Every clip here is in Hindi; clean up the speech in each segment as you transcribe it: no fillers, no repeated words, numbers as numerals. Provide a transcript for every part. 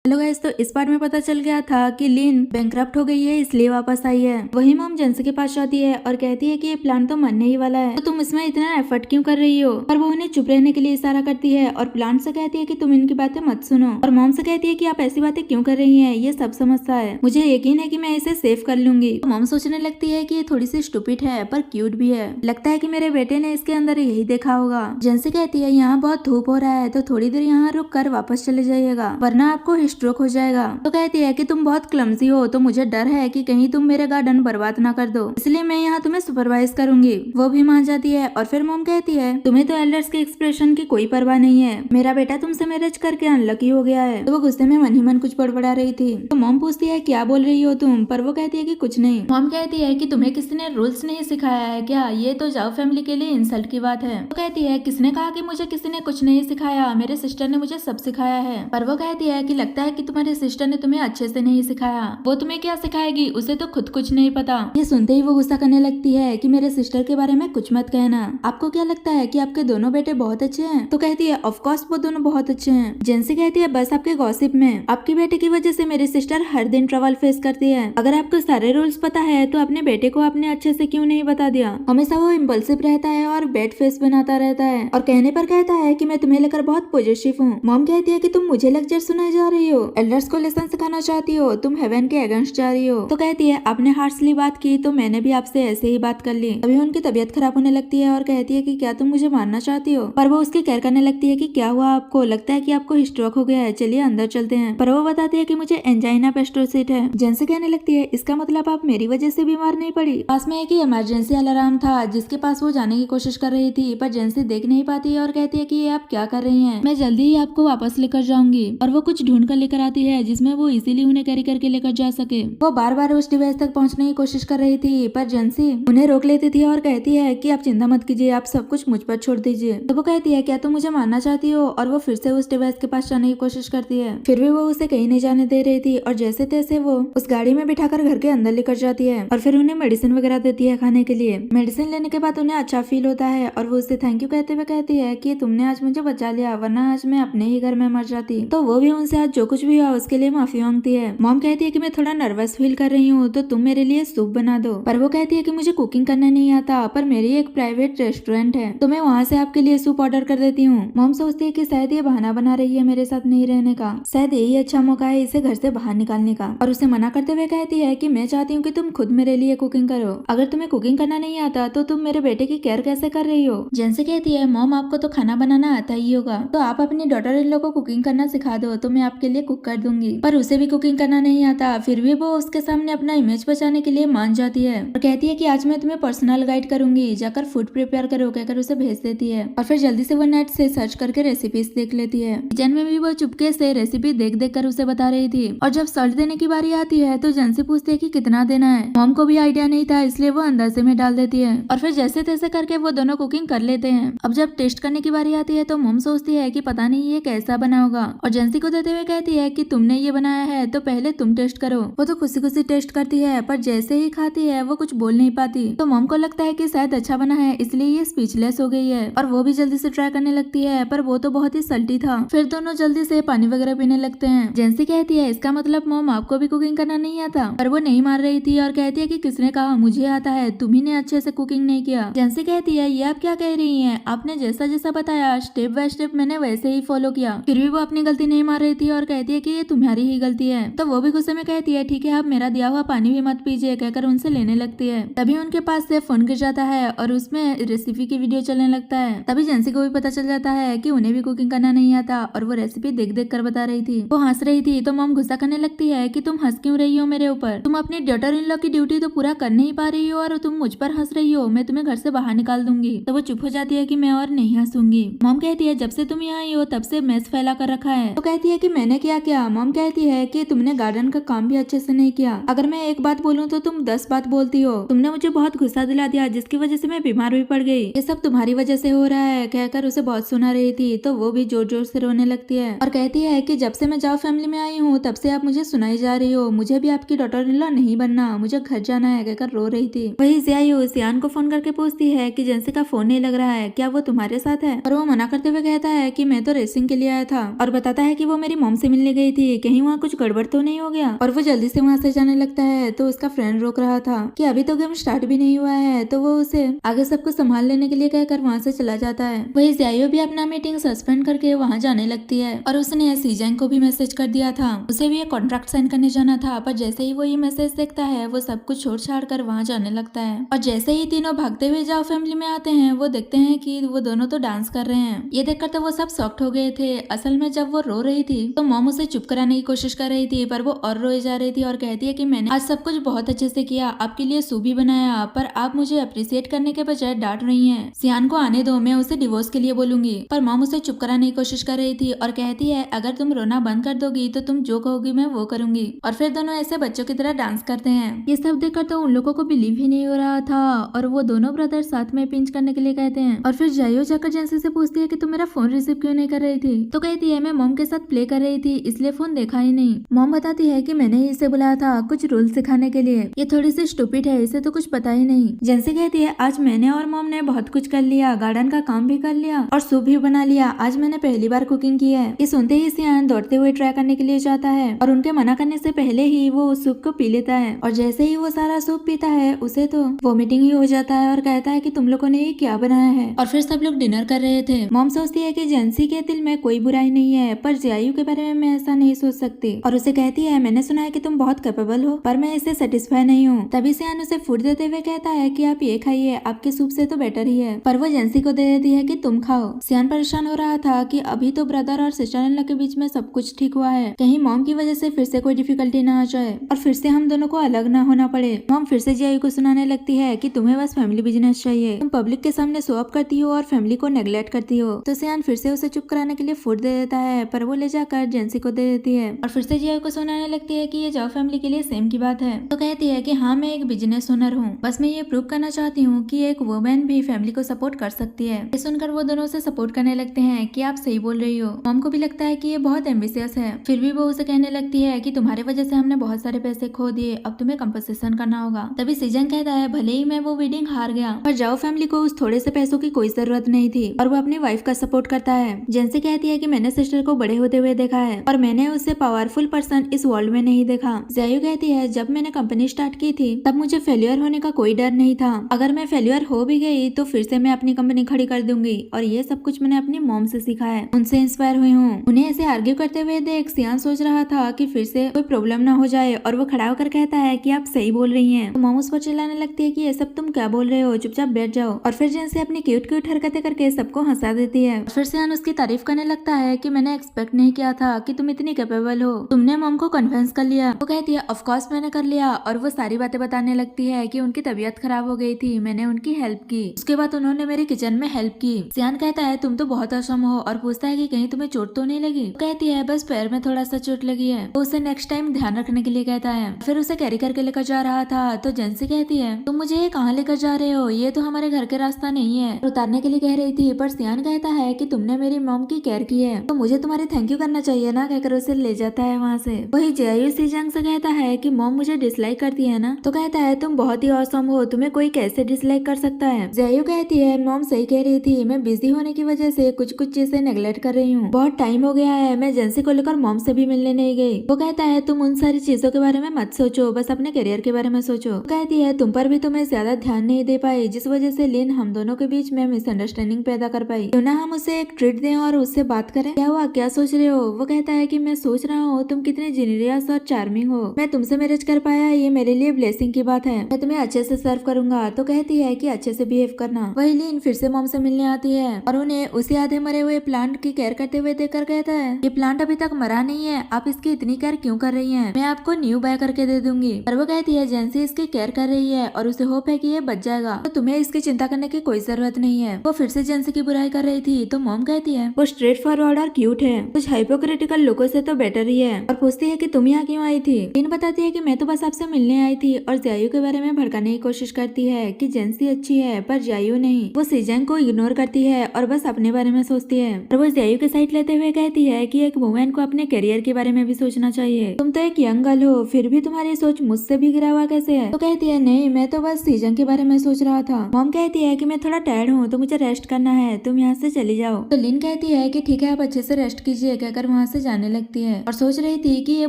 हेलो गाइस, तो इस पार्ट में पता चल गया था कि लिन बैंकरप्ट हो गई है, इसलिए वापस आई है। वही मॉम जेंसी के पास जाती है और कहती है कि ये प्लान तो मरने ही वाला है, तो तुम इसमें इतना एफर्ट क्यों कर रही हो। और वो उन्हें चुप रहने के लिए इशारा करती है और प्लान से कहती है कि तुम इनकी बातें मत सुनो। और मॉम से कहती है कि आप ऐसी बातें क्यों कर रही है, ये सब समझता है, मुझे यकीन है कि मैं इसे सेव कर लूंगी। तो मॉम सोचने लगती है कि ये थोड़ी सी स्टूपिड है पर क्यूट भी है, लगता है कि मेरे बेटे ने इसके अंदर यही देखा होगा। जेंसी कहती है यहाँ बहुत धूप हो रहा है, तो थोड़ी देर यहाँ रुक कर वापस चले जाइएगा, वरना आपको स्ट्रोक हो जाएगा। तो कहती है कि तुम बहुत क्लमजी हो, तो मुझे डर है कि कहीं तुम मेरे गार्डन बर्बाद ना कर दो, इसलिए मैं यहाँ तुम्हें सुपरवाइज करूंगी। वो भी मान जाती है और फिर मॉम कहती है तुम्हें तो एल्डर्स के एक्सप्रेशन की कोई परवाह नहीं है, मेरा बेटा तुमसे मैरिज करके अनलकी हो गया है। तो वो गुस्से में मन ही मन कुछ बड़बड़ा रही थी। तो मॉम पूछती है क्या बोल रही हो तुम, पर वो कहती है कि कुछ नहीं। मॉम कहती है कि तुम्हें किसी ने रूल्स नहीं सिखाया है क्या, ये तो जाओ फैमिली के लिए इंसल्ट की बात है। तो कहती है किसने कहा कि मुझे किसी ने कुछ नहीं सिखाया, मेरे सिस्टर ने मुझे सब सिखाया है। पर वो कहती है कि लगता है कि तुम्हारी सिस्टर ने तुम्हें अच्छे से नहीं सिखाया, वो तुम्हें क्या सिखाएगी, उसे तो खुद कुछ नहीं पता। ये सुनते ही वो गुस्सा करने लगती है कि मेरे सिस्टर के बारे में कुछ मत कहना, आपको क्या लगता है कि आपके दोनों बेटे बहुत अच्छे हैं। तो कहती है ऑफ कोर्स वो दोनों बहुत अच्छे हैं। जेंसी कहती है बस आपके गॉसिप में, आपके बेटे की वजह से मेरी सिस्टर हर दिन ट्रबल फेस करती है, अगर आपको सारे रूल्स पता है तो अपने बेटे को आपने अच्छे से क्यों नहीं बता दिया। हमेशा वो इम्पल्सिव रहता है और बैड फेस बनाता रहता है, और कहने पर कहता है कि मैं तुम्हें लेकर बहुत पॉजिटिव हूँ। मॉम कहती है कि तुम मुझे लेक्चर सुनाई जा रही हो, एल्डर्स को लेसन सिखाना चाहती हो, तुम हेवन के अगेंस्ट जा रही हो। तो कहती है आपने हार्शली बात की तो मैंने भी आपसे ऐसे ही बात कर ली। अभी उनकी तबीयत खराब होने लगती है और कहती है कि क्या तुम मुझे मारना चाहती हो। पर वो उसकी केयर करने लगती है कि क्या हुआ आपको, लगता है कि आपको स्ट्रोक हो गया है, चलिए अंदर चलते हैं। पर वो बताती है कि मुझे एंजाइना पेस्टोसिस है। जेंसी कहने लगती है इसका मतलब आप मेरी वजह से बीमार नहीं पड़ी। पास में एक ही इमरजेंसी अलार्म था जिसके पास वो जाने की कोशिश कर रही थी, पर जेंसी देख नहीं पाती और कहती है कि ये आप क्या कर रही हैं, मैं जल्दी ही आपको वापस लेकर जाऊंगी। और वो कुछ ढूंढ कर लेकर आती है जिसमें वो इजीली उन्हें कैरी करके लेकर जा सके। वो बार बार उस डिवाइस तक पहुंचने की कोशिश कर रही थी, पर जेंसी उन्हें रोक लेती थी और कहती है कि आप चिंता मत कीजिए, आप सब कुछ मुझ पर छोड़ दीजिए। तो वो कहती है क्या तुम मुझे मारना चाहती हो, और वो फिर से उस डिवाइस के पास जाने की कोशिश करती है, फिर भी वो उसे कहीं नहीं जाने दे रही थी। और जैसे तैसे वो उस गाड़ी में बिठाकर घर के अंदर लेकर जाती है और फिर उन्हें मेडिसिन वगैरह देती है खाने के लिए। मेडिसिन लेने के बाद उन्हें अच्छा फील होता है और वो उससे थैंक यू कहते हुए कहती है कि तुमने आज मुझे बचा लिया, वरना आज मैं अपने ही घर में मर जाती। तो वो भी उनसे आज जो कुछ भी हुआ उसके लिए माफी मांगती है। मॉम कहती है कि मैं थोड़ा नर्वस फील कर रही हूँ, तो तुम मेरे लिए सूप बना दो। पर वो कहती है कि मुझे कुकिंग करना नहीं आता, पर मेरी एक प्राइवेट रेस्टोरेंट है, तो मैं वहाँ से आपके लिए सूप ऑर्डर कर देती हूँ। मॉम सोचती है कि शायद ये बहाना बना रही है मेरे साथ नहीं रहने का, शायद यही अच्छा मौका है इसे घर से बाहर निकालने का। और उसे मना करते हुए कहती है कि मैं चाहती हूँ कि तुम खुद मेरे लिए कुकिंग करो, अगर तुम्हें कुकिंग करना नहीं आता तो तुम मेरे बेटे की केयर कैसे कर रही हो। जेंसी कहती है मॉम आपको तो खाना बनाना आता ही होगा, तो आप अपनी डॉटर इन लोग को कुकिंग करना सिखा दो, तो मैं आपके लिए कुक कर दूंगी। पर उसे भी कुकिंग करना नहीं आता, फिर भी वो उसके सामने अपना इमेज बचाने के लिए मान जाती है और कहती है कि आज मैं तुम्हें पर्सनल गाइड करूंगी, जाकर फूड प्रिपेयर करो कहकर उसे भेज देती है। और फिर जल्दी से वो नेट से सर्च करके रेसिपीज देख लेती है। किचन में भी वो चुपके से रेसिपी देख देख कर उसे बता रही थी। और जब सॉल्ट देने की बारी आती है तो जेंसी पूछती है कि कितना देना है। मॉम को भी आइडिया नहीं था, इसलिए वो अंदाजे में डाल देती है और फिर जैसे तैसे करके वो दोनों कुकिंग कर लेते हैं। अब जब टेस्ट करने की बारी आती है तो मॉम सोचती है कि पता नहीं ये कैसा बना होगा, और जेंसी को देते हुए कहती है कि तुमने ये बनाया है तो पहले तुम टेस्ट करो। वो तो खुशी खुशी टेस्ट करती है, पर जैसे ही खाती है वो कुछ बोल नहीं पाती। तो मॉम को लगता है कि शायद अच्छा बना है, इसलिए ये स्पीचलेस हो गई है और वो भी जल्दी से ट्राई करने लगती है, पर वो तो बहुत ही सल्टी था। फिर दोनों जल्दी से पानी वगैरह पीने लगते हैं। जेंसी कहती है इसका मतलब मॉम आपको भी कुकिंग करना नहीं आता, पर वो नहीं मार रही थी और कहती है कि किसने कहा मुझे आता है, तुम्ही ने अच्छे से कुकिंग नहीं किया। जेंसी कहती है ये आप क्या कह रही हैं, आपने जैसा जैसा बताया स्टेप बाय स्टेप मैंने वैसे ही फॉलो किया, फिर भी वो अपनी गलती नहीं मार रही थी और कहती है कि ये तुम्हारी ही गलती है। तो वो भी गुस्से में कहती है ठीक है आप मेरा दिया हुआ पानी भी मत पीजिए कहकर उनसे लेने लगती है। तभी उनके पास से फोन गिर जाता है और उसमें रेसिपी की वीडियो चलने लगता है। तभी जेंसी को भी पता चल जाता है कि उन्हें भी कुकिंग करना नहीं आता और वो रेसिपी देख देख कर बता रही थी। वो हंस रही थी तो मॉम गुस्सा करने लगती है कि तुम हंस क्यों रही हो मेरे ऊपर, तुम अपनी डॉटर इन लॉ की ड्यूटी तो पूरा कर नहीं पा रही हो और तुम मुझ पर हंस रही हो, मैं तुम्हें घर से बाहर निकाल दूंगी। तो वो चुप हो जाती है कि मैं और नहीं हंसूंगी। मॉम कहती है जब से तुम यहाँ आई हो तब से मैस फैला कर रखा है। तो कहती है कि मैंने क्या किया। मॉम कहती है कि तुमने गार्डन का काम भी अच्छे से नहीं किया, अगर मैं एक बात बोलूँ तो तुम 10 बात बोलती हो, तुमने मुझे बहुत गुस्सा दिला दिया जिसकी वजह से मैं बीमार भी पड़ गई, ये सब तुम्हारी वजह से हो रहा है कहकर उसे बहुत सुना रही थी। तो वो भी जोर जोर से रोने लगती है और कहती है कि जब से मैं जाओ फैमिली में आई हूँ तब से आप मुझे सुनाई जा रही हो, मुझे भी आपकी डॉटर इन लॉ नहीं बनना, मुझे घर जाना है कहकर रो रही थी। वही जियायू सियान को फोन करके पूछती है कि जेंसी का फोन नहीं लग रहा है, क्या वो तुम्हारे साथ है। और वो मना करते हुए कहता है कि मैं तो रेसिंग के लिए आया था और बताता है कि वो मेरी मॉम से मिलने गई थी, कहीं वहाँ कुछ गड़बड़ तो नहीं हो गया। और वो जल्दी से वहाँ से जाने लगता है तो उसका फ्रेंड रोक रहा था कि अभी तो गेम स्टार्ट भी नहीं हुआ है, तो वो उसे आगे सबको संभाल लेने के लिए कहकर वहाँ से चला जाता है। वही ज़ायो भी अपना मीटिंग सस्पेंड करके वहाँ जाने लगती है और उसने सीजैंग को भी मैसेज कर दिया था, उसे भी एक कॉन्ट्रैक्ट साइन करने जाना था, पर जैसे ही वो ये मैसेज देखता है वो सब कुछ छोड़ छाड़ कर वहाँ जाने लगता है। और जैसे ही तीनों भागते हुए जाओ फैमिली में आते हैं वो देखते हैं कि वो दोनों तो डांस कर रहे हैं। ये देखकर तो वो सब शॉक्ड हो गए थे। असल में जब वो रो रही थी तो मॉम उसे चुप कराने की कोशिश कर रही थी, पर वो और रोए जा रही थी और कहती है कि मैंने आज सब कुछ बहुत अच्छे से किया, आपके लिए सूप भी बनाया, पर आप मुझे अप्रिशिएट करने के बजाय डांट रही हैं। सियान को आने दो, मैं उसे डिवोर्स के लिए बोलूंगी। पर मॉम उसे चुप कराने की कोशिश कर रही थी और कहती है अगर तुम रोना बंद कर दोगी तो तुम जो कहोगी मैं वो करूंगी। और फिर दोनों ऐसे बच्चों की तरह डांस करते हैं। ये सब देखकर तो उन लोगों को बिलीव ही नहीं हो रहा था और वो दोनों ब्रदर साथ में पिंच करने के लिए कहते हैं। और फिर जायो जाकर जेंसी से पूछती है कि तुम मेरा फोन रिसीव क्यों नहीं कर रही थी, तो कहती है मैं मॉम के साथ प्ले कर रही थी इसलिए फोन देखा ही नहीं। मॉम बताती है कि मैंने ही इसे बुलाया था कुछ रूल सिखाने के लिए, ये थोड़ी सी स्टूपिड है, इसे तो कुछ पता ही नहीं। जेंसी कहती है आज मैंने और मॉम ने बहुत कुछ कर लिया, गार्डन का काम भी कर लिया और सूप भी बना लिया, आज मैंने पहली बार कुकिंग की है। ये सुनते ही सियान दौड़ते हुए ट्राई करने के लिए जाता है और उनके मना करने से पहले ही वो उस सूप को पी लेता है। और जैसे ही वो सारा सूप पीता है उसे तो वोमिटिंग ही हो जाता है और कहता है कि तुम लोगों ने ये क्या बनाया है। और फिर सब लोग डिनर कर रहे थे। मॉम सोचती है कि जेंसी के दिल में कोई बुराई नहीं है, पर जायू के बारे में मैं ऐसा नहीं सोच सकती और उसे कहती है मैंने सुना है कि तुम बहुत कैपेबल हो, पर मैं इससे सेटिस्फाई नहीं हूँ। तभी सियान उसे फूड देते हुए कहता है कि आप ये खाइए, आपके सूप से तो बेटर ही है, पर वो जेंसी को दे देती है कि तुम खाओ। सियान परेशान हो रहा था कि अभी तो ब्रदर और सिस्टर इन लॉ के बीच में सब कुछ ठीक हुआ है, कहीं मॉम की वजह से फिर से कोई डिफिकल्टी ना आ जाए और फिर से हम दोनों को अलग ना होना पड़े। मॉम फिर से जियायू को सुनाने लगती है कि तुम्हें बस फैमिली बिजनेस चाहिए, तुम पब्लिक के सामने शो ऑफ करती हो और फैमिली को नेग्लेक्ट करती हो। तो सियान फिर से उसे चुप कराने के लिए फूड दे देता है, पर वो ले जाकर जेंसी को दे देती है और फिर से जियायू को सुनाने लगती है कि ये जाओ फैमिली के लिए सेम की बात है। तो कहती है कि हाँ मैं एक बिजनेस ओनर हूँ, बस मैं ये प्रूव करना चाहती हूँ कि एक वुमेन भी फैमिली को सपोर्ट कर सकती है। ये सुनकर वो दोनों से सपोर्ट करने लगते हैं कि आप सही बोल रही हो। मॉम को भी लगता है कि ये बहुत एम्बिशियस है, फिर भी वो उसे कहने लगती है कि तुम्हारे वजह से हमने बहुत सारे पैसे खो दिए, अब तुम्हें कंपनसेशन करना होगा। तभी सीजन कहता है भले ही मैं वो वेडिंग हार गया, पर जाओ फैमिली को उस थोड़े से पैसों की कोई जरूरत नहीं थी और वो अपनी वाइफ का सपोर्ट करता है। जेंसी कहती है कि मैंने सिस्टर को बड़े होते हुए देखा है और मैंने उससे पावरफुल पर्सन इस वर्ल्ड में नहीं देखा। जायू कहती है जब मैंने कंपनी स्टार्ट की थी तब मुझे फेल्यूर होने का कोई डर नहीं था, अगर मैं फेल्यूर हो भी गई तो फिर से मैं अपनी कंपनी खड़ी कर दूंगी और ये सब कुछ मैंने अपनी मॉम से सीखा है, उनसे इंस्पायर हुई हूँ। उन्हें ऐसे आर्ग्यू करते हुए देख सियान सोच रहा था कि फिर से कोई प्रॉब्लम ना हो जाए और वो खड़ा होकर कहता है कि आप सही बोल रही हैं। तो मॉम उस पर चिल्लाने लगती है कि ये सब तुम क्या बोल रहे हो, चुपचाप बैठ जाओ। और फिर जेंसी अपनी क्यूट क्यूट हरकतें करके सबको हंसा देती है। फिर सियान उसकी तारीफ करने लगता है कि मैंने एक्सपेक्ट नहीं किया था कि तुम इतनी कैपेबल हो, तुमने मॉम को कन्विंस कर लिया। वो कहती है ऑफ कोर्स मैंने कर लिया और वो सारी बातें बताने लगती है कि उनकी तबीयत खराब हो गई थी, मैंने उनकी हेल्प की, उसके बाद उन्होंने मेरी किचन में हेल्प की। सियान कहता है तुम तो बहुत असम हो और पूछता है कि कहीं तुम्हें चोट तो नहीं लगी। वो कहती है बस पैर में थोड़ा सा चोट लगी है। वो उसे नेक्स्ट टाइम ध्यान रखने के लिए कहता है। फिर उसे कैरी करके लेकर जा रहा था तो जेंसी कहती है तुम मुझे ये कहाँ लेकर जा रहे हो, ये तो हमारे घर के रास्ता नहीं है। उतारने के लिए कह रही थी पर सियान कहता है कि तुमने मेरी मॉम की केयर की है तो मुझे तुम्हारी थैंक यू करना चाहिए ना, कहकर उसे ले जाता है वहाँ से। वही जायू सीजंग से कहता है कि मॉम मुझे डिसलाइक करती है ना, तो कहता है तुम बहुत ही ऑसम हो, तुम्हें कोई कैसे डिसलाइक कर सकता है। जायू कहती है मॉम सही कह रही थी, मैं बिजी होने की वजह से कुछ कुछ चीजें नेग्लेक्ट कर रही हूँ, बहुत टाइम हो गया है मैं जेंसी को लेकर मॉम से भी मिलने नहीं गई। वो कहता है तुम उन सारी चीजों के बारे में मत सोचो, बस अपने करियर के बारे में सोचो। कहती है तुम पर भी तो मैं ज्यादा ध्यान नहीं दे पाई, जिस वजह से लिन हम दोनों के बीच में मिसअंडरस्टैंडिंग पैदा कर पाई, क्यों ना हम उसे एक ट्रीट दें और उससे बात करें। क्या हुआ, क्या सोच रहे हो? वो कहता है कि मैं सोच रहा हूँ तुम कितने जेनियस और चार्मिंग हो, मैं तुमसे मैरिज कर पाया ये मेरे लिए ब्लेसिंग की बात है, मैं तुम्हें अच्छे से सर्व करूंगा। तो कहती है कि अच्छे से बिहेव करना। वही लिन फिर से मॉम से मिलने आती है और उन्हें उसी आधे मरे हुए प्लांट की केयर करते हुए देखकर कहता है ये प्लांट अभी तक मरा नहीं है, आप इसकी इतनी केयर क्यों कर रही हैं? मैं आपको न्यू बाय करके दे दूंगी। पर वो कहती है जेंसी इसकी केयर कर रही है और उसे होप है कि ये बच जाएगा, तो तुम्हें इसकी चिंता करने की कोई जरूरत नहीं है। वो फिर से जेंसी की बुराई कर रही थी तो मॉम कहती है वो स्ट्रेट फॉरवर्ड और क्यूट है, कुछ हाइपोक्रिटिकल लोगों से तो बेटर ही है, और पूछती है कि तुम यहाँ क्यों आई थी। लिन बताती है कि मैं तो बस आपसे मिलने आई थी और जायू के बारे में भड़काने की कोशिश करती है कि जेंसी अच्छी है पर जायू नहीं। वो सीजन को इग्नोर करती है और बस अपने बारे में सोचती है। और वो जायू की साइड लेते हुए कहती है कि एक वुमेन को अपने करियर के बारे में भी सोचना चाहिए, तुम तो एक यंग गर्ल हो फिर भी तुम्हारी सोच मुझसे भी गिरा हुआ कैसे है। तो कहती है नहीं मैं तो बस सीजन के बारे में सोच रहा था। मॉम कहती है कि मैं थोड़ा टायर्ड हूँ तो मुझे रेस्ट करना है, तुम यहाँ से चली जाओ। तो लिन कहती है कि ठीक है आप अच्छे से रेस्ट कीजिए, कहकर वहाँ से से जाने लगती है और सोच रही थी कि ये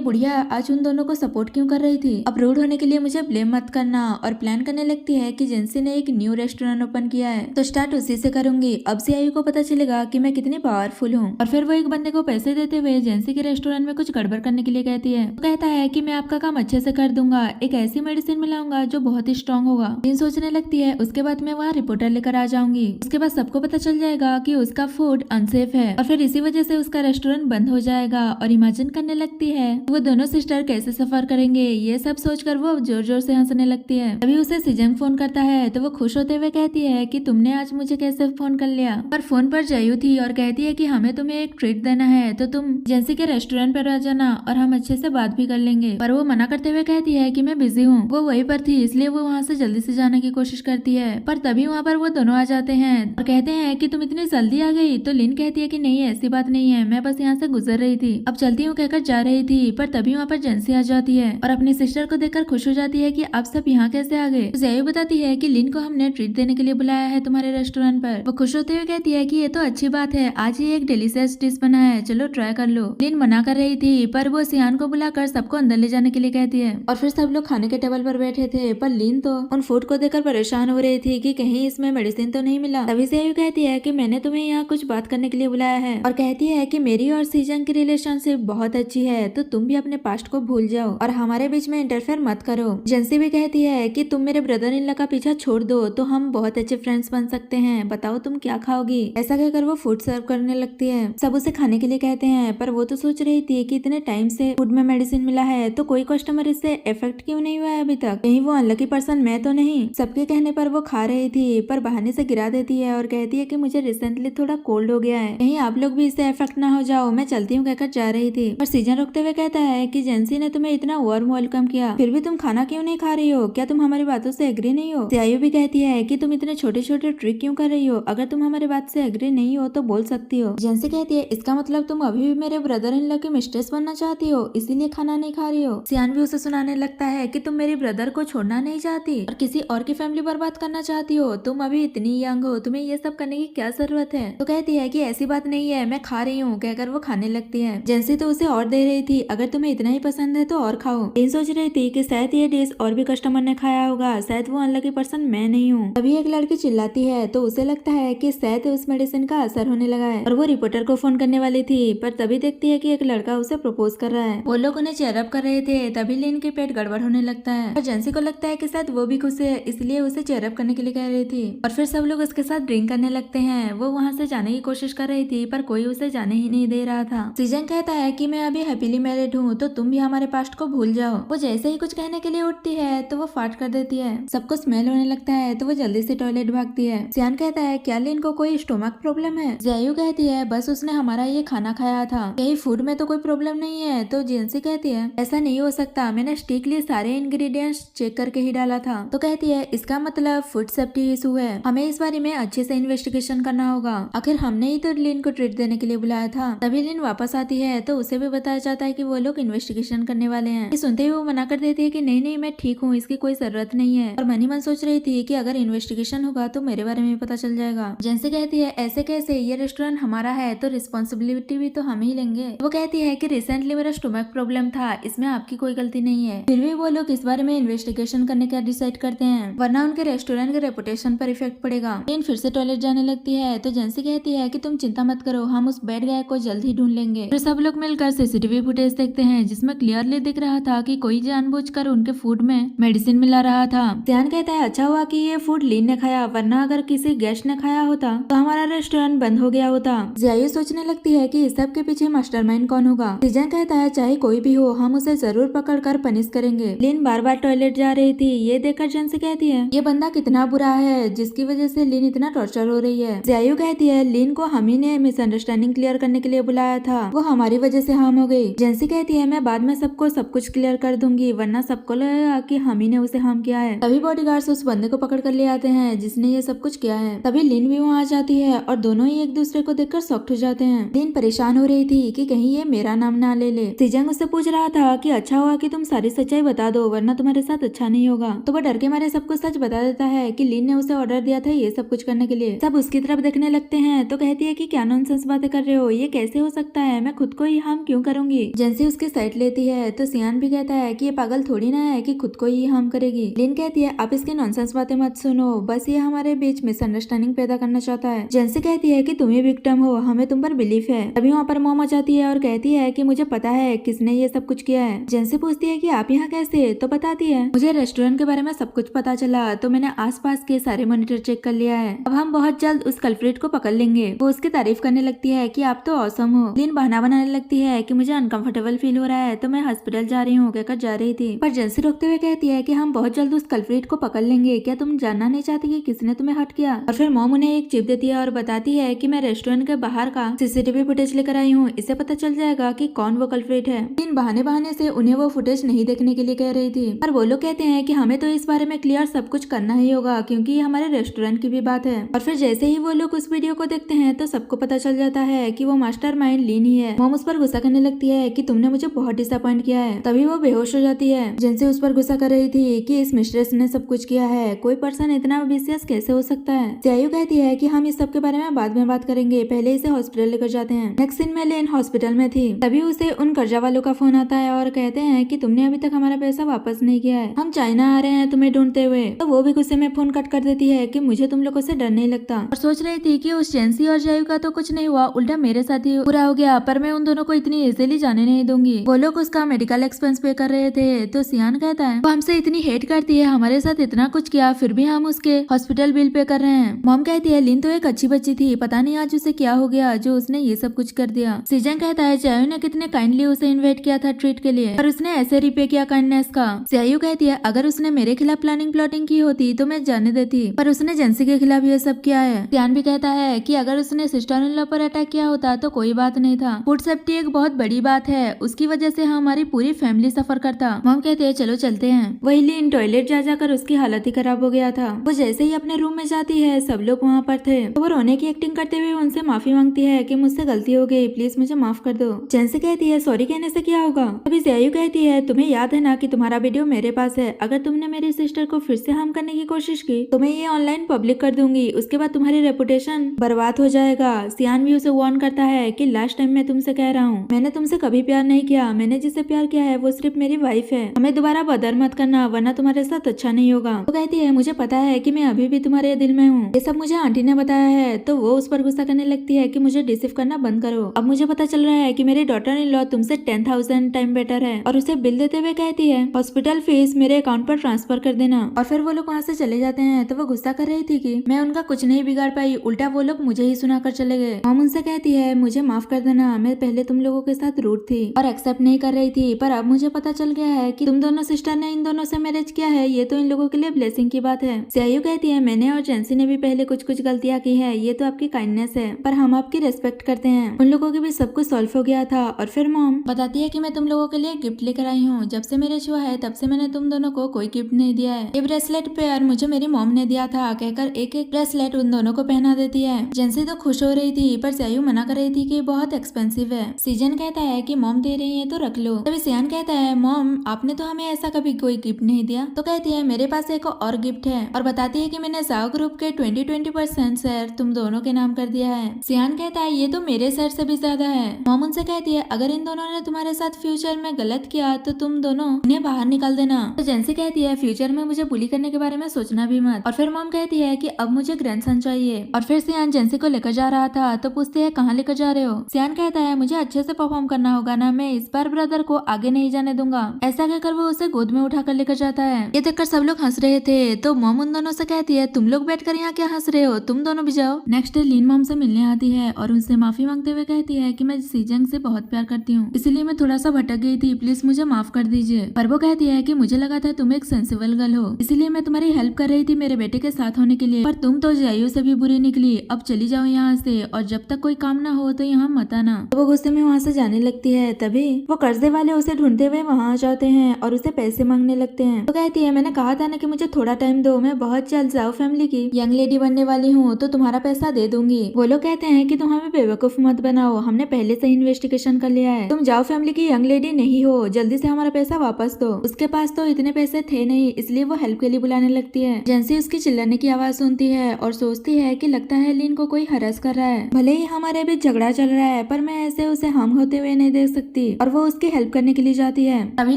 बुढ़िया आज उन दोनों को सपोर्ट क्यों कर रही थी। अब रूड होने के लिए मुझे ब्लेम मत करना। और प्लान करने लगती है कि जेंसी ने एक न्यू रेस्टोरेंट ओपन किया है तो स्टार्ट उसी से करूंगी। अब से आयु को पता चलेगा कि मैं कितनी पावरफुल हूँ। और फिर वो एक बंदे को पैसे देते हुए जेंसी के रेस्टोरेंट में कुछ गड़बड़ करने के लिए कहती है। तो कहता है कि मैं आपका काम अच्छे से कर दूंगा, एक ऐसी मेडिसिन मिलाऊंगा जो बहुत ही स्ट्रॉन्ग होगा। लिन सोचने लगती है उसके बाद मैं वहाँ रिपोर्टर लेकर आ जाऊंगी। उसके बाद सबको पता चल जाएगा कि उसका फूड अनसेफ है और फिर इसी वजह से उसका रेस्टोरेंट बंद हो जाएगा। और इमेजिन करने लगती है वो दोनों सिस्टर कैसे सफर करेंगे। ये सब सोचकर वो जोर जोर से हंसने लगती है। तभी उसे सिजंग फोन करता है तो वो खुश होते हुए कहती है कि तुमने आज मुझे कैसे फोन कर लिया। पर फोन पर जयू थी और कहती है कि हमें तुम्हें एक ट्रीट देना है तो तुम जेंसी के रेस्टोरेंट पर आ जाना और हम अच्छे से बात भी कर लेंगे। पर वो मना करते हुए कहती है कि मैं बिजी हूँ। वो वहीं पर थी इसलिए वो वहाँ से जल्दी से जाने की कोशिश करती है। पर तभी वहाँ पर वो दोनों आ जाते हैं और कहते हैं कि तुम इतनी जल्दी आ गई। तो लिन कहती है कि नहीं ऐसी बात नहीं है, मैं बस यहाँ से गुजर रही थी, अब चलती हूँ कहकर जा रही थी। पर तभी वहाँ पर जेंसी आ जाती है और अपनी सिस्टर को देखकर खुश हो जाती है कि अब सब यहाँ कैसे आ गए। जयू बताती है कि लिन को हमने ट्रीट देने के लिए बुलाया है तुम्हारे रेस्टोरेंट पर। वो खुश होते हुए कहती है कि ये तो अच्छी बात है, आज ही एक डिलीशियस डिश बना है, चलो ट्राई कर लो। लिन मना कर रही थी पर वो सियान को बुलाकर सबको अंदर ले जाने के लिए कहती है। और फिर सब लोग खाने के टेबल पर बैठे थे पर लिन तो उन फूड को देखकर परेशान हो रही थी कि कहीं इसमें मेडिसिन तो नहीं मिला। तभी जयू कहती है कि मैंने तुम्हें यहाँ कुछ बात करने के लिए बुलाया है और कहती है कि मेरी और सीजन की रिलेशनशिप बहुत अच्छी है तो तुम भी अपने पास्ट को भूल जाओ और हमारे बीच में इंटरफेयर मत करो। जेंसी भी कहती है कि तुम मेरे ब्रदर इन लॉ का पीछा छोड़ दो तो हम बहुत अच्छे फ्रेंड्स बन सकते हैं, बताओ तुम क्या खाओगी। ऐसा कहकर वो फूड सर्व करने लगती है। सब उसे खाने के लिए कहते हैं पर वो तो सोच रही थी कि इतने टाइम से फूड में मेडिसिन मिला है तो कोई कस्टमर इससे इफेक्ट क्यों नहीं हुआ है अभी तक, कहीं वो अनलकी पर्सन मैं तो नहीं। सबके कहने पर वो खा रही थी पर बहाने से गिरा देती है और कहती है कि मुझे रिसेंटली थोड़ा कोल्ड हो गया है, कहीं आप लोग भी इससे इफेक्ट ना हो जाओ, मैं चलती हूँ कहकर जा रही थी। पर सीजन रुकते हुए कहता है कि जेंसी ने तुम्हें इतना वार्म वेलकम किया फिर भी तुम खाना क्यों नहीं खा रही हो, क्या तुम हमारी बातों से एग्री नहीं हो। सियायू भी कहती है कि तुम इतने छोटे छोटे ट्रिक क्यों कर रही हो, अगर तुम हमारी बात से एग्री नहीं हो तो बोल सकती हो। जेंसी कहती है इसका मतलब तुम अभी भी मेरे ब्रदर इन लॉ की मिस्ट्रेस बनना चाहती हो इसीलिए खाना नहीं खा रही हो। सियान भी उसे सुनाने लगता है कि तुम मेरे ब्रदर को छोड़ना नहीं चाहती और किसी और की फैमिली बर्बाद करना चाहती हो, तुम अभी इतनी यंग हो, तुम्हें ये सब करने की क्या जरूरत है। तो कहती है कि ऐसी बात नहीं है, मैं खा रही हूँ कहकर वो खाने लगती है। जेंसी तो उसे और दे रही थी, अगर तुम्हें इतना ही पसंद है तो और खाओ। लिन सोच रही थी कि शायद ये डिश और भी कस्टमर ने खाया होगा, शायद वो अनलकी पर्सन मैं नहीं हूँ। तभी एक लड़की चिल्लाती है तो उसे लगता है कि शायद उस मेडिसिन का असर होने लगा है और वो रिपोर्टर को फोन करने वाली थी पर तभी देखती है कि एक लड़का उसे प्रपोज कर रहा है। वो लोग उन्हें चेयरअप कर रहे थे तभी लिन के पेट गड़बड़ होने लगता है और जेंसी को लगता है कि शायद वो भी खुश है इसलिए उसे चेयरअप करने के लिए कह रही थी। और फिर सब लोग उसके साथ ड्रिंक करने लगते हैं। वो वहाँ से जाने की कोशिश कर रही थी पर कोई उसे जाने ही नहीं दे रहा था। सीजन कहता है कि मैं अभी हैप्पीली मैरिड हूँ तो तुम भी हमारे पास्ट को भूल जाओ। वो जैसे ही कुछ कहने के लिए उठती है तो वो फाट कर देती है। सबको स्मेल होने लगता है तो वो जल्दी से टॉयलेट भागती है। सियान कहता है क्या लिन को कोई स्टोमक प्रॉब्लम है। जयू कहती है बस उसने हमारा ये खाना खाया था, यही फूड में तो कोई प्रॉब्लम नहीं है। तो जेंसी कहती है ऐसा नहीं हो सकता, मैंने स्ट्रिक्टली सारे इंग्रेडिएंट्स चेक करके ही डाला था। तो कहती है इसका मतलब फूड सेफ्टी इशू है, हमें इस बारे में अच्छे से इन्वेस्टिगेशन करना होगा, आखिर हमने ही तो लिन को ट्रीट देने के लिए बुलाया था। तभी लिन वापस आती है तो उसे भी बताया जाता है कि वो लोग इन्वेस्टिगेशन करने वाले हैं। सुनते ही वो मना कर देती है कि नहीं नहीं मैं ठीक हूँ, इसकी कोई जरूरत नहीं है। और मन ही मन सोच रही थी कि अगर इन्वेस्टिगेशन होगा तो मेरे बारे में भी पता चल जाएगा। जेंसी कहती है ऐसे कैसे, ये रेस्टोरेंट हमारा है तो रिस्पॉन्सिबिलिटी भी तो हम ही लेंगे। वो कहती है कि रिसेंटली मेरा स्टोमक प्रॉब्लम था, इसमें आपकी कोई गलती नहीं है। फिर भी वो लोग इस बारे में इन्वेस्टिगेशन करने का डिसाइड करते हैं वरना उनके रेस्टोरेंट के रेपुटेशन पर इफेक्ट पड़ेगा। लिन फिर से टॉयलेट जाने लगती है तो जेंसी कहती है कि तुम चिंता मत करो, हम उस बैड गाय को जल्द ही ढूंढ लेंगे। फिर सब लोग मिलकर सीसीटीवी फुटेज देखते हैं जिसमें क्लियरली दिख रहा था कि कोई जानबूझकर उनके फूड में मेडिसिन मिला रहा था। ध्यान कहता है अच्छा हुआ कि ये फूड लिन ने खाया, वरना अगर किसी गेस्ट ने खाया होता तो हमारा रेस्टोरेंट बंद हो गया होता। जयू सोचने लगती है कि इस सब के पीछे मास्टरमाइंड कौन होगा। सीजन कहता है चाहे कोई भी हो हम उसे जरूर पकड़ कर पनिश करेंगे। लिन बार बार टॉयलेट जा रही थी, ये देखकर जेंसी कहती है ये बंदा कितना बुरा है जिसकी वजह से लिन इतना टॉर्चर हो रही है। जयू कहती है लिन को हम ही ने मिसअंडरस्टैंडिंग क्लियर करने के लिए बुलाया था, वो हमारी वजह से हार्म हो गई। जेंसी कहती है मैं बाद में सबको सब कुछ क्लियर कर दूंगी वरना सबको लगेगा कि हम ही ने उसे हार्म किया है। तभी बॉडीगार्ड्स उस बंदे को पकड़ कर ले आते हैं जिसने ये सब कुछ किया है। तभी लिन भी वहाँ आ जाती है और दोनों ही एक दूसरे को देखकर शॉक्ड हो जाते हैं। लिन परेशान हो रही थी कि कहीं ये मेरा नाम ना ले ले। सीजंग उससे पूछ रहा था कि अच्छा हुआ कि तुम सारी सच्चाई बता दो वरना तुम्हारे साथ अच्छा नहीं होगा। तो वो डर के मारे सब कुछ सच बता देता है कि लिन ने उसे ऑर्डर दिया था ये सब कुछ करने के लिए। सब उसकी तरफ देखने लगते हैं तो कहती है कि क्या नॉनसेंस बातें कर रहे हो, ये कैसे हो सकता है, है मैं खुद को ही हार्म क्यों करूंगी। जेंसी उसकी साइड लेती है तो सियान भी कहता है कि ये पागल थोड़ी ना है कि खुद को ही हार्म करेगी। लिन कहती है आप इसकी नॉनसेंस बातें मत सुनो, बस ये हमारे बीच मिसअंडरस्टैंडिंग पैदा करना चाहता है। जेंसी कहती है कि तुम ही विक्टिम हो, हमें तुम पर बिलीफ है। तभी वहाँ पर मॉम आ जाती है और कहती है कि मुझे पता है किसने ये सब कुछ किया है। जेंसी पूछती है कि आप यहाँ कैसे, तो बताती है मुझे रेस्टोरेंट के बारे में सब कुछ पता चला, तो मैंने आसपास के सारे मॉनिटर चेक कर लिया है। अब हम बहुत जल्द उस कल्प्रिट को पकड़ लेंगे। वो उसकी तारीफ करने लगती है कि आप तो ऑसम हो। लिन बहाना बनाने लगती है कि मुझे अनकंफर्टेबल फील हो रहा है तो मैं हॉस्पिटल जा रही हूँ कहकर जा रही थी, पर जेंसी रोकते हुए कहती है कि हम बहुत जल्द उस कल्प्रिट को पकड़ लेंगे, क्या तुम जानना नहीं चाहती कि किसने तुम्हें हर्ट किया। और फिर मॉम उन्हें एक चिप देती है और बताती है कि मैं रेस्टोरेंट के बाहर का सीसीटीवी फुटेज लेकर आई हूँ, इससे पता चल जाएगा कि कौन वो कल्प्रिट है। लिन बहाने से उन्हें वो फुटेज नहीं देखने के लिए कह रही थी, पर वो लोग कहते हैं कि हमें तो इस बारे में क्लियर सब कुछ करना ही होगा क्योंकि ये हमारे रेस्टोरेंट की भी बात है। और फिर जैसे ही वो लोग उस वीडियो को देखते हैं तो सबको पता चल जाता है कि वो मास्टरमाइंड लिन ही है। मॉम उस पर गुस्सा करने लगती है कि तुमने मुझे बहुत डिसअपॉइंट किया है। तभी वो बेहोश हो जाती है। जेंसी उस पर गुस्सा कर रही थी कि इस मिस्ट्रेस ने सब कुछ किया है, कोई पर्सन इतना विशियस कैसे हो सकता है। सियायू कहती है कि हम इस सब के बारे में बाद में बात करेंगे, पहले इसे हॉस्पिटल लेकर जाते हैं। नेक्स्ट सीन में लिन हॉस्पिटल में थी, तभी उसे उन कर्जा वालों का फोन आता है और कहते हैं कि तुमने अभी तक हमारा पैसा वापस नहीं किया है, हम चाइना आ रहे हैं तुम्हें ढूंढते हुए। तो वो भी गुस्से में फोन कट कर देती है कि मुझे तुम लोगों से डर नहीं लगता। और सोच रही थी कि उस जेंसी और जायू का तो कुछ नहीं हुआ, उल्टा मेरे साथ ही पूरा हो गया, पर मैं उन दोनों को इतनी इजीली जाने नहीं दूंगी। वो लोग उसका मेडिकल एक्सपेंस पे कर रहे थे तो सियान कहता है वो हमसे इतनी हेट करती है, हमारे साथ इतना कुछ किया फिर भी हम उसके हॉस्पिटल बिल पे कर रहे हैं। मॉम कहती है लिन तो एक अच्छी बच्ची थी, पता नहीं आज उसे क्या हो गया जो उसने ये सब कुछ कर दिया। सीजन कहता है जायू ने कितने काइंडली उसे इन्वाइट किया था ट्रीट के लिए, पर उसने ऐसे रिपे किया काइंडनेस का। सियायू कहती है अगर उसने मेरे खिलाफ प्लानिंग प्लॉटिंग की होती तो मैं जाने देती, पर उसने जेंसी के खिलाफ ये सब किया है। सियान भी कहता है कि अगर उसने सिस्टर इन लॉ पर अटैक किया होता तो कोई बात नहीं था, फूड सेफ्टी एक बहुत बड़ी बात है, उसकी वजह से हमारी पूरी फैमिली सफर करता। मॉम कहते हैं चलो चलते हैं। वही लिन टॉयलेट जा जाकर उसकी हालत ही खराब हो गया था। वो जैसे ही अपने रूम में जाती है सब लोग वहाँ पर थे, तो वो रोने की एक्टिंग करते हुए उनसे माफी मांगती है कि मुझसे गलती हो गई, प्लीज मुझे माफ कर दो। जेंसी कहती है सॉरी कहने से क्या होगा। तभी सियायू कहती है तुम्हें याद है ना कि तुम्हारा वीडियो मेरे पास है, अगर तुमने मेरी सिस्टर को फिर से हार्म करने की कोशिश की तो मैं ये ऑनलाइन पब्लिक कर दूंगी, उसके बाद तुम्हारी रेपुटेशन बर्बाद हो जाएगा। सियान भी उसे वार्न करता है कि लास्ट टाइम मैं तुमसे कह रहा हूँ मैंने तुमसे कभी प्यार नहीं किया, मैंने जिससे प्यार किया है वो सिर्फ मेरी वाइफ है, हमें दोबारा बदर मत करना वरना तुम्हारे साथ अच्छा नहीं होगा। वो कहती है मुझे पता है कि मैं अभी भी तुम्हारे दिल में हूँ, ये सब मुझे आंटी ने बताया है। तो वो उस पर गुस्सा करने लगती है कि मुझे डिसीव करना बंद करो, अब मुझे पता चल रहा है कि मेरी डॉटर इन लॉ तुमसे 10,000 टाइम बेटर है। और उसे बिल देते हुए कहती है हॉस्पिटल फीस मेरे अकाउंट पर ट्रांसफर कर देना। और फिर वो लोग वहाँ से चले जाते हैं। तो वो गुस्सा कर रही थी कि मैं उनका कुछ नहीं बिगाड़ पाई, उल्टा वो लोग मुझे ही सुनाकर चले गए। मॉम उनसे कहती है मुझे माफ कर देना, मैं पहले तुम लोगों के साथ रूड थी और एक्सेप्ट नहीं कर रही थी, पर अब मुझे पता चल गया है कि तुम दोनों सिस्टर ने इन दोनों से मैरिज किया है, ये तो इन लोगों के लिए ब्लेसिंग की बात है। सियायू कहती है मैंने और जेंसी ने भी पहले कुछ गलतियां की है, ये तो आपकी काइंडनेस है, पर हम आपकी रेस्पेक्ट करते हैं। उन लोगों के भी सब कुछ सॉल्व हो गया था। और फिर मॉम बताती है कि मैं तुम लोगों के लिए गिफ्ट लेकर आई हूँ, जब से मैरिज हुआ है तब से मैंने तुम दोनों को कोई गिफ्ट नहीं दिया है, ये ब्रेसलेट पेयर मुझे मेरी मॉम ने दिया था, कहकर एक एक ब्रेसलेट उन दोनों को पहना देती है। जेंसी तो खुश हो रही थी पर सियायू मना कर रही थी कि बहुत एक्सपेंसिव है। सीजन कहता है कि मॉम दे रही है तो रख लो। तभी सियान कहता है मॉम आपने तो हमें ऐसा कभी कोई गिफ्ट नहीं दिया। तो कहती है मेरे पास एक और गिफ्ट है, और बताती है कि मैंने जाओ ग्रुप के 20% शेयर तुम दोनों के नाम कर दिया है। सियान कहता है ये तो मेरे शेयर से भी ज्यादा है। मॉम उनसे कहती है अगर इन दोनों ने तुम्हारे साथ फ्यूचर में गलत किया तो तुम दोनों इन्हें बाहर निकाल देना। तो जेंसी कहती है फ्यूचर में मुझे बुली करने के बारे में सोचना भी मत। और फिर मॉम कहती है कि अब मुझे ग्रैंडसन चाहिए। और फिर सियान जेंसी को लेकर जा रहा था तो पूछती है कहाँ लेकर जा रहे हो। सियान कहता है मुझे अच्छे से परफॉर्म करना होगा ना, मैं इस बार ब्रदर को आगे नहीं जाने दूंगा। ऐसा कहकर वो उसे गोद में उठाकर लेकर जाता है। ये देखकर सब लोग हंस रहे थे। तो मॉम उन दोनों से कहती है तुम लोग बैठकर यहाँ क्या हंस रहे हो, तुम दोनों भी जाओ। नेक्स्ट डे लीन मॉम से मिलने आती है और उनसे माफी मांगते हुए कहती है कि मैं सीजंग से बहुत प्यार करती हूँ, इसलिए मैं थोड़ा सा भटक गई थी, प्लीज मुझे माफ कर दीजिए। पर वो कहती है कि मुझे लगा था तुम एक सेंसिबल गर्ल हो, इसलिए मैं तुम्हारी हेल्प कर रही थी मेरे बेटे के साथ होने के लिए, पर तुम तो जायू से भी बुरी निकली। अब चली जाओ यहाँ से, और जब तक कोई काम ना हो तो यहाँ मत आना। तो वो गुस्से में वहाँ से जाने लगती है। तभी वो कर्जे वाले उसे ढूंढते हुए वहाँ आ जाते हैं और उसे पैसे मांगने लगते हैं। तो कहती है मैंने कहा था ना कि मुझे थोड़ा टाइम दो, मैं बहुत जल्द जाओ फैमिली की यंग लेडी बनने वाली हूँ, तो तुम्हारा पैसा दे दूंगी। वो लोग कहते हैं कि तुम हमें बेवकूफ मत बनाओ, हमने पहले से इन्वेस्टिगेशन कर लिया है, तुम जाओ फैमिली की यंग लेडी नहीं हो, जल्दी से हमारा पैसा वापस दो। उसके पास तो इतने पैसे थे नहीं, इसलिए वो हेल्प के लिए बुलाने लगती है। जेंसी उसकी चिल्लाने की आवाज सुनती है और सोचती है कि लगता है लिन को कोई हरास कर रहा है। भले ही हमारे बीच झगड़ा चल रहा है पर मैं ऐसे उसे हार्म होते हुए नहीं देख सकती और वो उसकी हेल्प करने के लिए जाती है। तभी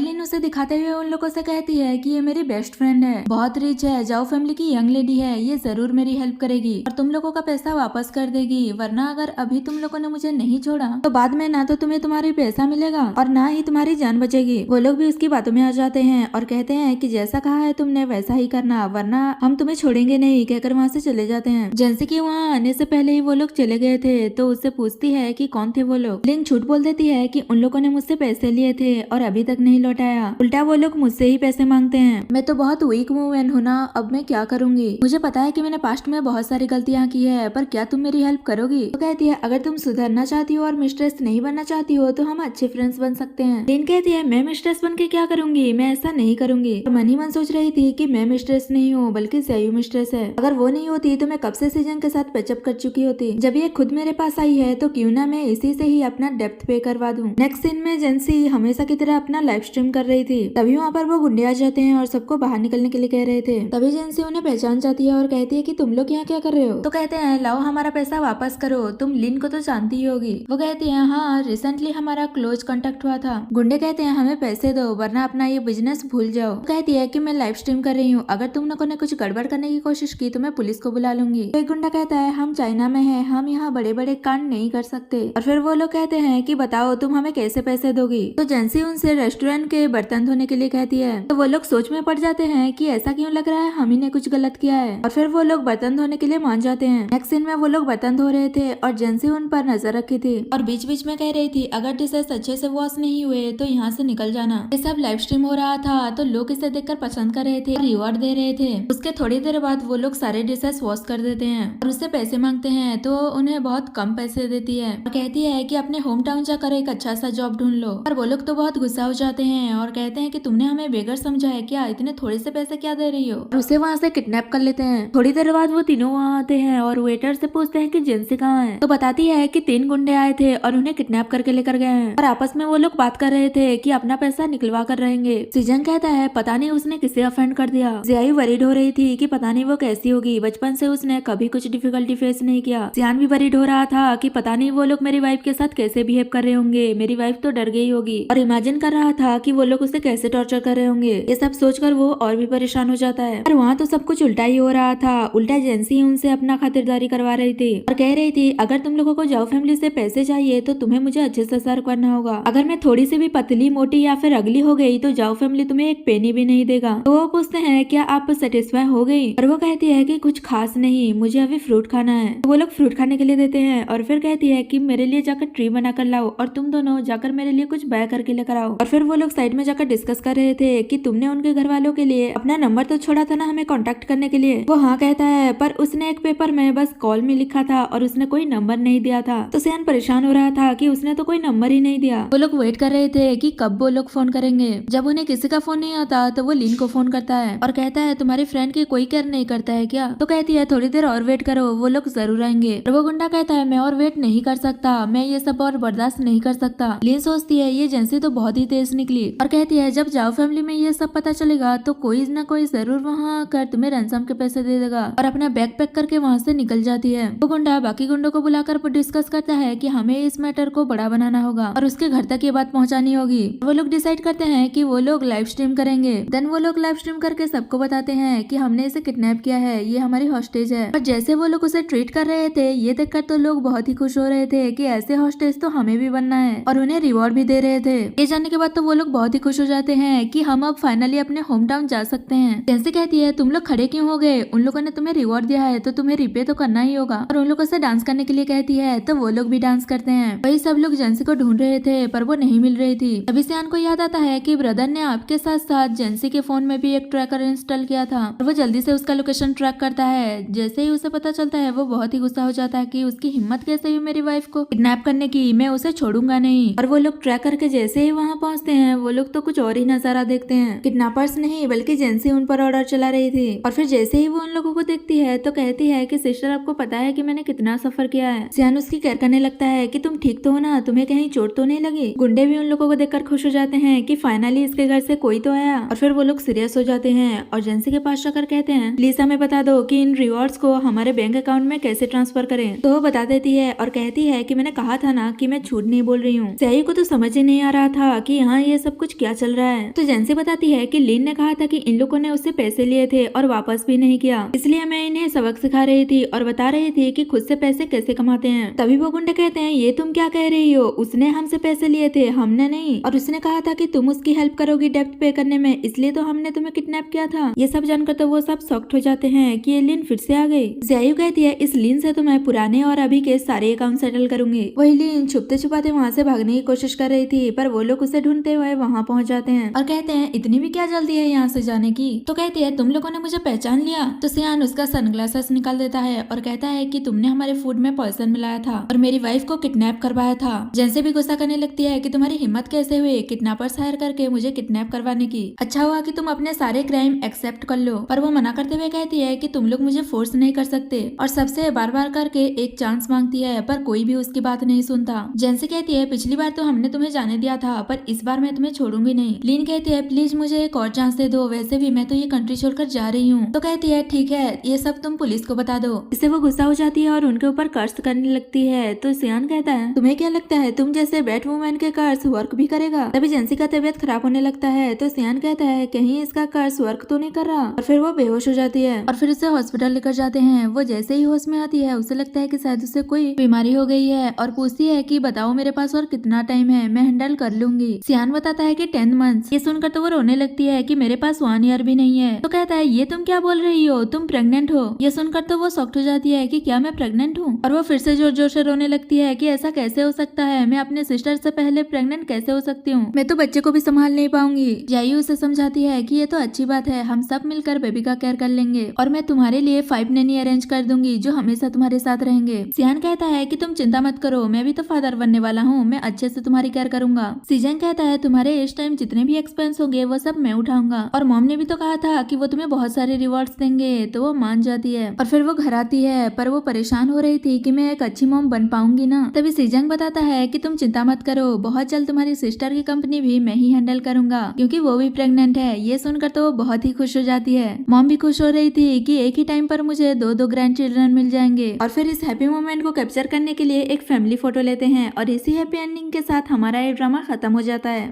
लिन उसे दिखाते हुए उन लोगों से कहती है कि ये मेरी बेस्ट फ्रेंड है, बहुत रिच है, जाओ फैमिली की यंग लेडी है, ये जरूर मेरी हेल्प करेगी और तुम लोगों का पैसा वापस कर देगी, वरना अगर अभी तुम लोगों ने मुझे नहीं छोड़ा तो बाद में ना तो तुम्हें तुम्हारी पैसा मिलेगा और ना ही तुम्हारी जान बचेगी। वो लोग भी उसकी बातों में आ जाते हैं और कहते हैं कि जैसा कहा है तुमने वैसा ही करना, वरना हम तुम्हें छोड़ेंगे नहीं, कहकर वहाँ से चले जाते हैं। जैसे कि वहाँ आने से पहले ही वो लोग चले गए थे तो उससे पूछती है कि कौन थे वो लोग। लिन झूठ बोल देती है कि उन लोगों ने मुझसे पैसे लिए थे और अभी तक नहीं लौटाया, उल्टा वो लोग मुझसे ही पैसे मांगते हैं। मैं तो बहुत वीक वुमेन हूँ ना, अब मैं क्या करूंगी, मुझे पता है कि मैंने पास्ट में बहुत सारी गलतियाँ की है, पर क्या तुम मेरी हेल्प करोगी। तो कहती है अगर तुम सुधरना चाहती हो और मिस्ट्रेस नहीं बनना चाहती हो तो हम अच्छे फ्रेंड्स बन सकते हैं। लिन कहती है मैं मिस्ट्रेस बन के क्या करूंगी, मैं ऐसा नहीं करूंगी। तो मन ही मन सोच रही थी कि मैं मिस्ट्रेस नहीं हूँ बल्कि ज़ेयू मिस्ट्रेस है, अगर वो नहीं होती तो मैं कब से सीजन के साथ पैचअप कर चुकी होती। जब ये खुद मेरे पास आई है तो क्यों ना मैं इसी से ही अपना डेप्थ पे करवा दूं। नेक्स्ट सीन में जेंसी हमेशा की तरह अपना लाइव स्ट्रीम कर रही थी, तभी वहाँ पर वो गुंडे आ जाते हैं और सबको बाहर निकलने के लिए कह रहे थे। तभी जेंसी उन्हें पहचान जाती है और कहती है कि तुम लोग यहाँ क्या कर रहे हो। तो कहते हैं लाओ हमारा पैसा वापस करो, तुम लिन को तो जानती ही होगी। वो कहती है हाँ, रिसेंटली हमारा क्लोज कांटेक्ट हुआ था। गुंडे कहते हैं हमें पैसे दो वरना अपना ये बिजनेस भूल जाओ। कहती है कि मैं लाइव स्ट्रीम कर रही हूँ, अगर तुम लोगों ने कुछ गड़बड़ करने की कोशिश की तो मैं पुलिस को बुला लूंगी। तो एक गुंडा कहता है हम चाइना में हैं, हम यहाँ बड़े बड़े कांड नहीं कर सकते। और फिर वो लोग कहते हैं कि बताओ तुम हमें कैसे पैसे दोगी। तो जेंसी उनसे रेस्टोरेंट के बर्तन धोने के लिए कहती है। तो वो लोग सोच में पड़ जाते हैं कि ऐसा क्यों लग रहा है हम ही ने कुछ गलत किया है, और फिर वो लोग बर्तन धोने के लिए मान जाते हैं। नेक्स्ट सीन में वो लोग बर्तन धो रहे थे और जेंसी उन पर नजर रखी थी और बीच बीच में कह रही थी अगर डिशेस अच्छे से वॉश नहीं हुए तो यहाँ से निकल जाना। ये सब लाइव स्ट्रीम हो रहा था तो लोग इसे देखकर पसंद कर रहे थे, रिवॉर्ड दे रहे थे। उसके थोड़ी देर बाद वो लोग सारे डिशेस वॉश कर देते हैं और उससे पैसे मांगते हैं तो उन्हें बहुत कम पैसे देती है और कहती है कि अपने होम टाउन जाकर एक अच्छा सा जॉब ढूंढ लो। और वो लोग तो बहुत गुस्सा हो जाते हैं और कहते हैं कि तुमने हमें बेगर समझा है क्या, इतने थोड़े से पैसे क्या दे रही हो। और उसे वहाँ से किडनैप कर लेते हैं। थोड़ी देर बाद वो तीनों वहाँ आते हैं और वेटर से पूछते हैं कि जेंसी कहाँ है। तो बताती है कि 3 गुंडे आए थे और उन्हें किडनैप करके लेकर गए हैं और आपस में वो लोग बात कर रहे थे कि अपना पैसा निकलवा कर रहेंगे। सीजन कहता है पता नहीं उसने किसे ऑफेंड कर दिया। ज़ेयू वरीड हो रही थी कि पता नहीं वो कैसी होगी, बचपन से उसने कभी कुछ डिफिकल्टी फेस नहीं किया। सियान भी वरीड हो रहा था कि पता नहीं वो लोग मेरी वाइफ के साथ कैसे बिहेव कर रहे होंगे, मेरी वाइफ तो डर गई होगी और इमेजिन कर रहा था कि वो लोग उसे कैसे टॉर्चर कर रहे होंगे। ये सब सोचकर वो और भी परेशान हो जाता है। और वहाँ तो सब कुछ उल्टा ही हो रहा था, उल्टा जेंसी उनसे अपना खातिरदारी करवा रही थी और कह रही थी अगर तुम लोगों को जाओ फैमिली से पैसे चाहिए तो तुम्हें मुझे अच्छे से सर्व करना होगा, अगर मैं थोड़ी सी भी पतली मोटी या फिर अगली हो गई तो जाओ फैमिली तुम्हें एक पेनी भी नहीं देगा। तो वो पूछते हैं क्या आप सेटिस्फाई हो गई, और वो कहती है कि कुछ खास नहीं, मुझे अभी फ्रूट खाना है। तो वो लोग फ्रूट खाने के लिए देते हैं और फिर कहती है कि मेरे लिए जाकर ट्री बना कर लाओ और तुम दोनों जाकर मेरे लिए कुछ बाय करके लेकर आओ। और फिर वो लोग साइड में जाकर डिस्कस कर रहे थे कि तुमने उनके घर वालों के लिए अपना नंबर तो छोड़ा था ना हमें कांटेक्ट करने के लिए। वो हाँ कहता है पर उसने एक पेपर में बस कॉल में लिखा था और उसने कोई नंबर नहीं दिया था। तो सियान परेशान हो रहा था कि उसने तो कोई नंबर ही नहीं दिया। वो लोग वेट कर रहे थे कि कब वो लोग फोन करेंगे। जब उन्हें किसी का फोन नहीं आता तो वो लिन को फोन करता है और कहता है तुम्हारी फ्रेंड की कोई केयर नहीं करता है क्या। तो कहती है थोड़ी देर और वेट करो, वो लोग जरूर आएंगे। और वो गुंडा कहता है मैं और वेट नहीं कर सकता, मैं ये सब और बर्दाश्त नहीं कर सकता। लिन सोचती है ये जेंसी तो बहुत ही तेज निकली और कहती है जब जाओ फैमिली में ये सब पता चलेगा तो कोई ना कोई जरूर वहाँ आकर तुम्हें रैंसम के पैसे दे देगा, और अपना बैग पैक करके वहाँ से निकल जाती है। वो गुंडा बाकी गुंडों को बुलाकर डिस्कस करता है कि हमें इस मैटर को बड़ा बनाना होगा और उसके घर तक ये बात पहुँचानी होगी। वो लोग डिसाइड करते हैं कि वो लोग लाइव स्ट्रीम करेंगे। देन वो लोग लाइव स्ट्रीम करके सबको बताते हैं कि हमने इसे किडनैप किया है, ये हमारी हॉस्टेज है। और जैसे वो लोग उसे ट्रीट कर रहे थे ये देखकर तो लोग बहुत ही खुश हो रहे थे कि ऐसे हॉस्टेज तो हमें भी बनना है, और उन्हें रिवॉर्ड भी दे रहे थे। ये जानने के बाद तो वो लोग बहुत ही खुश हो जाते हैं कि हम अब फाइनली अपने होम टाउन जा सकते हैं। जैसे कहती है तुम लोग खड़े क्यों हो गए, उन लोगों ने तुम्हें रिवॉर्ड दिया है तो तुम्हें रिपे तो करना ही होगा। और उन लोगों से डांस करने के लिए कहती है तो वो लोग भी डांस करते हैं। वही सब लोग जेंसी को ढूंढ रहे थे पर वो नहीं मिल रही थी। तभी सियान को याद आता है कि ब्रदर ने आपके साथ साथ जेंसी के फोन में भी एक ट्रैकर इंस्टॉल किया था और वो जल्दी से उसका लोकेशन ट्रैक करता है। जैसे ही उसे पता चलता है वो बहुत ही गुस्सा हो जाता है कि उसकी हिम्मत कैसे हुई मेरी वाइफ को किडनैप करने की, मैं उसे छोड़ूंगा नहीं। और वो लोग ट्रैक करके जैसे ही वहाँ पहुँचते हैं वो लोग तो कुछ और ही नजारा देखते हैं। किडनैपर्स नहीं बल्कि जेंसी उन पर ऑर्डर चला रही थी। और फिर जैसे ही वो उन लोगों को देखती है तो कहती है कि सिस्टर आपको पता है कि मैंने कितना सफर किया है। सियान उसकी केयर करने लगता है कि तुम ठीक तो हो ना, तुम्हें कहीं चोट तो नहीं लगी। गुंडे भी उन लोगों को देखकर खुश हो जाते हैं कि फाइनली इसके घर से कोई तो आया। और फिर वो लोग सीरियस हो जाते हैं और जेंसी के पास जाकर कहते हैं प्लीज हमें बता दो कि इन रिवॉर्ड्स को हमारे बैंक अकाउंट में कैसे ट्रांसफर करें। तो वो बता देती है और कहती है कि मैंने कहा था ना कि मैं झूठ नहीं बोल रही हूँ। सही को तो समझ ही नहीं आ रहा था कि यहाँ ये सब कुछ क्या चल रहा है। तो जेंसी बताती है कि लिन ने कहा था कि इन लोगों ने उससे पैसे लिए थे और वापस भी नहीं किया, इसलिए मैं इन्हें सबक सिखा रही थी और बता रही थी कि खुद से पैसे कैसे कमाते हैं। तभी वो गुंडे कहते हैं ये तुम क्या कह रही हो, उसने हमसे पैसे लिए थे, हमने नहीं, और उसने कहा था कि तुम उसकी हेल्प करोगी डेब्ट पे करने में, इसलिए तो हमने तुम्हें किडनैप किया था। ये सब जानकर तो वो सब शॉक्ड हो जाते हैं कि ये लिन फिर से आ गई। ज़ायू कहती है इस लिन से तो मैं पुराने और अभी के सारे अकाउंट सेटल करूंगी। वही लिन छुपते छुपाते वहाँ से भागने की कोशिश कर रही थी, पर वो लोग उसे ढूंढते हुए वहाँ पहुँच जाते हैं और कहते हैं इतनी भी क्या जल्दी है यहाँ से जाने की। तो कहती है तुम लोगों ने मुझे पहचान लिया। तो सियान उसका सनग्लासेस निकाल देता है और कहता है कि तुमने हमारे फूड में पॉइजन मिलाया था और मेरी वाइफ को किडनैप करवाया था। जैसे भी गुस्सा करने लगती है कि तुम्हारी हिम्मत कैसे हुई किडनैपर्स हायर करके मुझे किडनैप करवाने की, अच्छा हुआ कि तुम अपने सारे क्राइम एक्सेप्ट कर लो। पर वो मना करते हुए कहती है कि तुम लोग मुझे फोर्स नहीं कर सकते और सबसे बार बार करके एक चांस मांगती है, पर कोई भी उसकी बात नहीं सुनता। जेंसी कहती है पिछली बार तो हमने तुम्हें जाने दिया था, पर इस बार मैं तुम्हें छोड़ूंगी नहीं। लिन कहती है प्लीज मुझे एक और चांस दे दो, वैसे भी मैं तो ये कंट्री छोड़कर जा रही हूँ। तो कहती है ठीक है, ये सब तुम पुलिस को बता दो। इससे वो गुस्सा हो जाती है और उनके ऊपर कर्ज करने लगती है। तो सियान कहता है तुम्हें क्या लगता है तुम जैसे बैट वुमेन के कर्ज वर्क भी करेगा? तभी जेंसी का तबीयत खराब होने लगता है। तो सियान कहता है कहीं इसका कर्ज वर्क तो नहीं कर रहा, और फिर वो बेहोश हो जाती है और फिर उसे हॉस्पिटल लेकर जाते हैं। वो जैसे ही होश में आती है उसे लगता है कि शायद उसे कोई बीमारी हो गई है और पूछती है कि बताओ मेरे पास और कितना टाइम है, मैं हैंडल कर लूंगी। सियान बताता है कि 10 मंथ्स। ये सुनकर तो वो रोने लगती है कि मेरे पास 1 ईयर भी नहीं है। तो कहता है ये तुम क्या बोल रही हो, तुम प्रेग्नेंट हो। ये सुनकर तो वो शॉक्ड हो जाती है कि क्या मैं प्रेग्नेंट हूँ, और वो फिर से जोर जोर से रोने लगती है कि ऐसा कैसे हो सकता है, मैं अपने सिस्टर से पहले प्रेग्नेंट कैसे हो सकती हूँ, मैं तो बच्चे को भी संभाल नहीं पाऊंगी। जायू उसे समझाती है कि ये तो अच्छी बात है, हम सब मिलकर बेबी का केयर कर लेंगे और मैं तुम्हारे लिए 5 नैनी अरेंज कर दूंगी जो हमेशा तुम्हारे साथ रहेंगे। सियान कहता है कि तुम चिंता मत करो, मैं भी तो फादर बनने वाला हूँ, मैं अच्छे से तुम्हारी केयर करूंगा। सीजन कहता है तुम्हारे इस टाइम जितने भी एक्सपेंस होंगे वो सब मैं उठाऊंगा, और मॉम ने भी तो कहा था कि वो तुम्हें बहुत सारे रिवॉर्ड्स देंगे। तो वो मान जाती है और फिर वो घर आती है, पर वो परेशान हो रही थी कि मैं एक अच्छी मॉम बन पाऊंगी ना। तभी सीजंग बताता है कि तुम चिंता मत करो, बहुत जल्द तुम्हारी सिस्टर की कंपनी भी मैं ही हैंडल करूंगा क्योंकि वो भी प्रेग्नेंट है। ये सुनकर तो वो बहुत ही खुश हो जाती है। मॉम भी खुश हो रही थी कि एक ही टाइम पर मुझे 2 ग्रैंड चिल्ड्रन मिल जाएंगे। और फिर इस हैप्पी मोमेंट को कैप्चर करने के लिए एक फैमिली फोटो लेते हैं और इसी हैप्पी एंडिंग के साथ हमारा ये ड्रामा खत्म हो जाता है।